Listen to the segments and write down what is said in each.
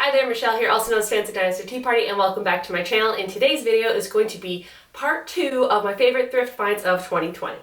Hi there, Michelle here, also known as Fancy Dinosaur Tea Party, and welcome back to my channel. And today's video is going to be part 2 of my favorite thrift finds of 2020.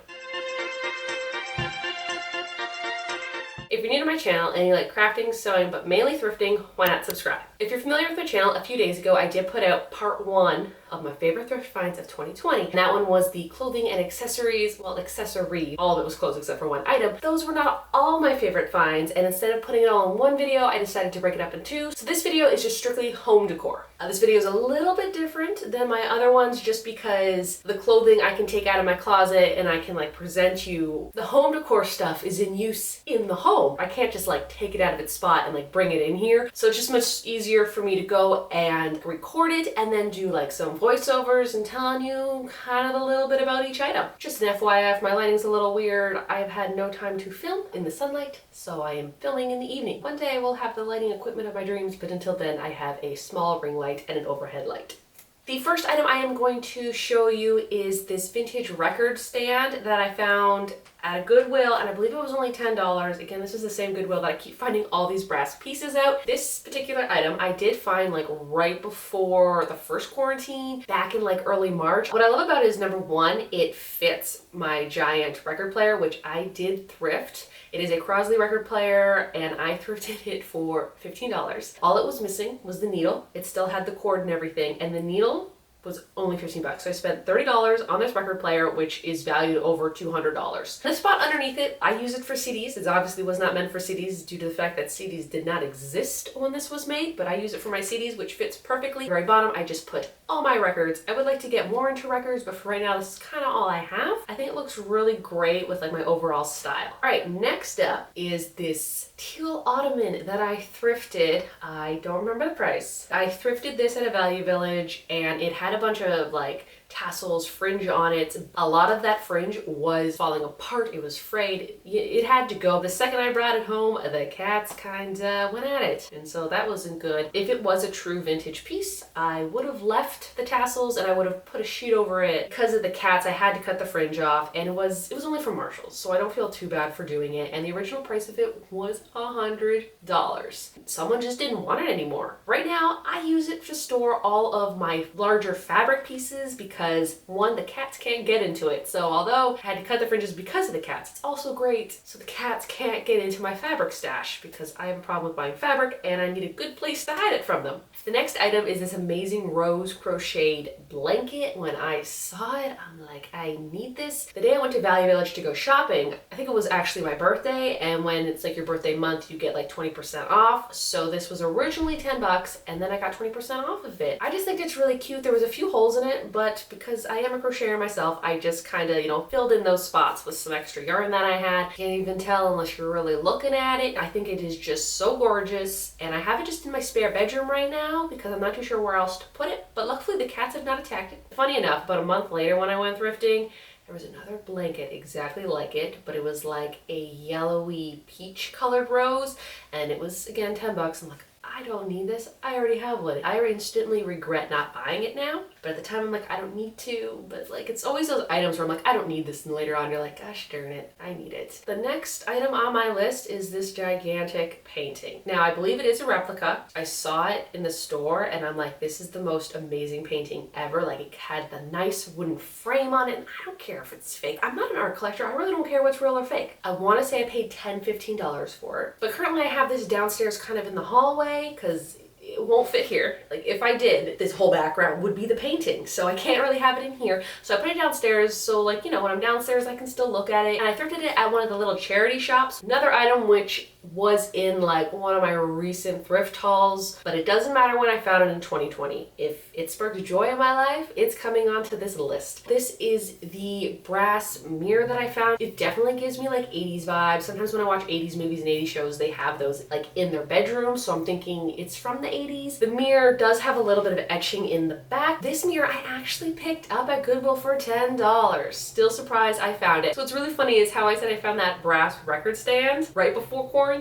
If you're new to my channel and you like crafting, sewing, but mainly thrifting, why not subscribe? If you're familiar with my channel, a few days ago I did put out part 1 of my favorite thrift finds of 2020. And that one was the clothing and accessories, well, accessory, all of it was clothes except for one item. Those were not all my favorite finds, and instead of putting it all in one video, I decided to break it up in 2. So this video is just strictly home decor. This video is a little bit different than my other ones just because the clothing I can take out of my closet and I can like present you. The home decor stuff is in use in the home. I can't just like take it out of its spot and like bring it in here. So it's just much easier for me to go and record it and then do like some voiceovers and telling you kind of a little bit about each item. Just an FYI, if my lighting's a little weird, I've had no time to film in the sunlight, so I am filming in the evening. One day I will have the lighting equipment of my dreams, but until then I have a small ring light and an overhead light. The first item I am going to show you is this vintage record stand that I found at a Goodwill, and I believe it was only $10. Again, this is the same Goodwill that I keep finding all these brass pieces out. This particular item I did find like right before the first quarantine, back in like early March. What I love about it is, number one, it fits my giant record player, which I did thrift. It is a Crosley record player, and I thrifted it for $15. All it was missing was the needle. It still had the cord and everything, and the needle was only 15 bucks. So I spent $30 on this record player, which is valued over $200. The spot underneath it, I use it for CDs. It obviously was not meant for CDs due to the fact that CDs did not exist when this was made, but I use it for my CDs, which fits perfectly. At the very bottom, I just put all my records. I would like to get more into records, but for right now, this is kind of all I have. I think it looks really great with like my overall style. All right, next up is this teal ottoman that I thrifted. I don't remember the price. I thrifted this at a Value Village, and it had a bunch of like tassels, fringe on it. A lot of that fringe was falling apart. It was frayed. It had to go. The second I brought it home, the cats kind of went at it, and so that wasn't good. If it was a true vintage piece, I would have left the tassels and I would have put a sheet over it. Because of the cats, I had to cut the fringe off, and it was only from Marshalls, so I don't feel too bad for doing it. And the original price of it was $100. Someone just didn't want it anymore. Right now, I use it to store all of my larger fabric pieces because one, the cats can't get into it. So although I had to cut the fringes because of the cats, it's also great so the cats can't get into my fabric stash, because I have a problem with buying fabric and I need a good place to hide it from them. The next item is this amazing rose crocheted blanket. When I saw it, I'm like, I need this. The day I went to Value Village to go shopping, I think it was actually my birthday, and when it's like your birthday month, you get like 20% off. So this was originally 10 bucks, and then I got 20% off of it. I just think it's really cute. There was a few holes in it, but because I am a crocheter myself, I just kind of, filled in those spots with some extra yarn that I had. Can't even tell unless you're really looking at it. I think it is just so gorgeous, and I have it just in my spare bedroom right now because I'm not too sure where else to put it, but luckily the cats have not attacked it. Funny enough, about a month later when I went thrifting, there was another blanket exactly like it, but it was like a yellowy peach colored rose, and it was again 10 bucks. I'm like, I don't need this. I already have one. I instantly regret not buying it now, but at the time I'm like, I don't need to. But like, it's always those items where I'm like, I don't need this, and later on you're like, gosh darn it, I need it. The next item on my list is this gigantic painting. Now, I believe it is a replica. I saw it in the store and I'm like, this is the most amazing painting ever. Like, it had the nice wooden frame on it, and I don't care if it's fake. I'm not an art collector. I really don't care what's real or fake. I want to say I paid $10, $15 for it, but currently I have this downstairs kind of in the hallway because it won't fit here. Like, if I did, this whole background would be the painting, so I can't really have it in here. So I put it downstairs, so like, when I'm downstairs I can still look at it. And I thrifted it at one of the little charity shops. Another item which was in like one of my recent thrift hauls, but it doesn't matter when I found it in 2020. If it sparked joy in my life, it's coming onto this list. This is the brass mirror that I found. It definitely gives me like 80s vibes. Sometimes when I watch 80s movies and 80s shows, they have those like in their bedroom, so I'm thinking it's from the 80s. The mirror does have a little bit of etching in the back. This mirror I actually picked up at Goodwill for $10. Still surprised I found it. So what's really funny is how I said I found that brass record stand right before quarantine.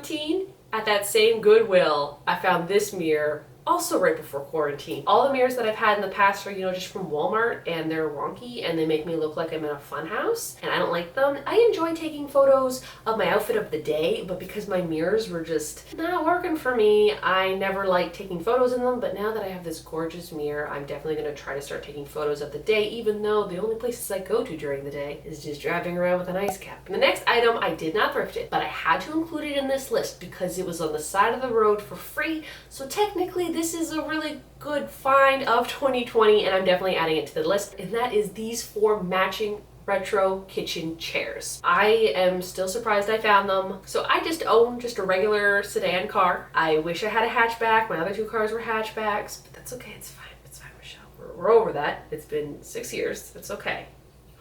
At that same Goodwill, I found this mirror also right before quarantine. All the mirrors that I've had in the past are, you know, just from Walmart, and they're wonky and they make me look like I'm in a fun house, and I don't like them. I enjoy taking photos of my outfit of the day, but because my mirrors were just not working for me, I never liked taking photos in them. But now that I have this gorgeous mirror, I'm definitely going to try to start taking photos of the day, even though the only places I go to during the day is just driving around with an ice cap. And the next item, I did not thrift it, but I had to include it in this list because it was on the side of the road for free. So technically this is a really good find of 2020, and I'm definitely adding it to the list, and that is these 4 matching retro kitchen chairs. I am still surprised I found them. So I just own just a regular sedan car. I wish I had a hatchback. My other 2 cars were hatchbacks, but that's okay. It's fine. It's fine, Michelle. We're over that. It's been 6 years. It's okay.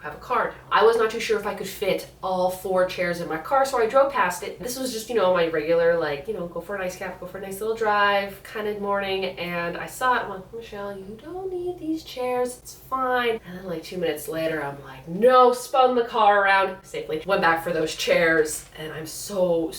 Have a car now. I was not too sure if I could fit all 4 chairs in my car, so I drove past it. This was just, you know, my regular, like, you know, go for a nice cap, go for a nice little drive kind of morning, and I saw it. I'm like, Michelle, you don't need these chairs. It's fine. And then like 2 minutes later, I'm like, no, spun the car around safely, went back for those chairs, and I'm so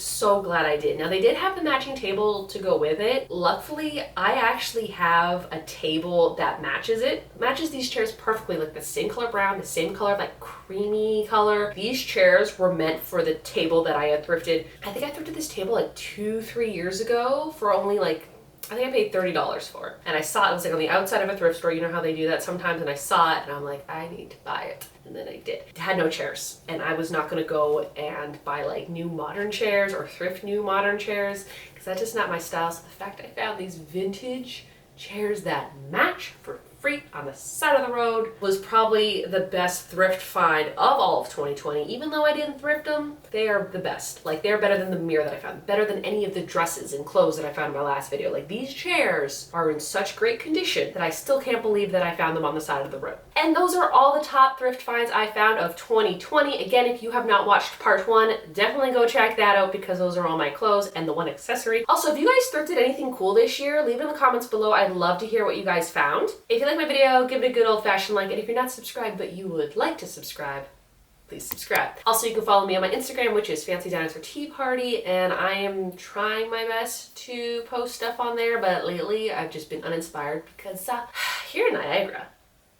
glad I did. Now, they did have the matching table to go with it. Luckily, I actually have a table that matches it. Matches these chairs perfectly, like the same color brown, the same color, like creamy color. These chairs were meant for the table that I had thrifted. I think I thrifted this table like 2-3 years ago for only like, I think I paid $30 for it. And I saw it was like on the outside of a thrift store. You know how they do that sometimes? And I saw it and I'm like, I need to buy it. And then I did. It had no chairs, and I was not gonna go and buy like new modern chairs or thrift new modern chairs because that's just not my style. So the fact I found these vintage chairs that match for free on the side of the road was probably the best thrift find of all of 2020. Even though I didn't thrift them, they are the best. Like, they're better than the mirror that I found, better than any of the dresses and clothes that I found in my last video. Like, these chairs are in such great condition that I still can't believe that I found them on the side of the road. And those are all the top thrift finds I found of 2020. Again, if you have not watched part 1, definitely go check that out because those are all my clothes and the one accessory. Also, if you guys thrifted anything cool this year, leave it in the comments below. I'd love to hear what you guys found. If you like my video, give it a good old-fashioned like, and if you're not subscribed but you would like to subscribe, please subscribe. Also, you can follow me on my Instagram, which is fancydinotparty, and I am trying my best to post stuff on there, but lately I've just been uninspired because here in Niagara,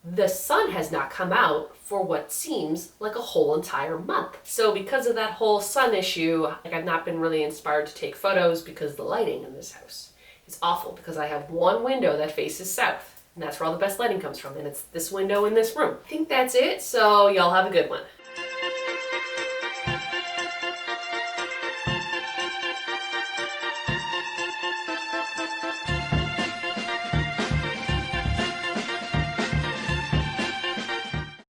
the sun has not come out for what seems like a whole entire month. So because of that whole sun issue, like, I've not been really inspired to take photos because the lighting in this house is awful because I have one window that faces south. And that's where all the best lighting comes from, and it's this window in this room. I think that's it, so y'all have a good one.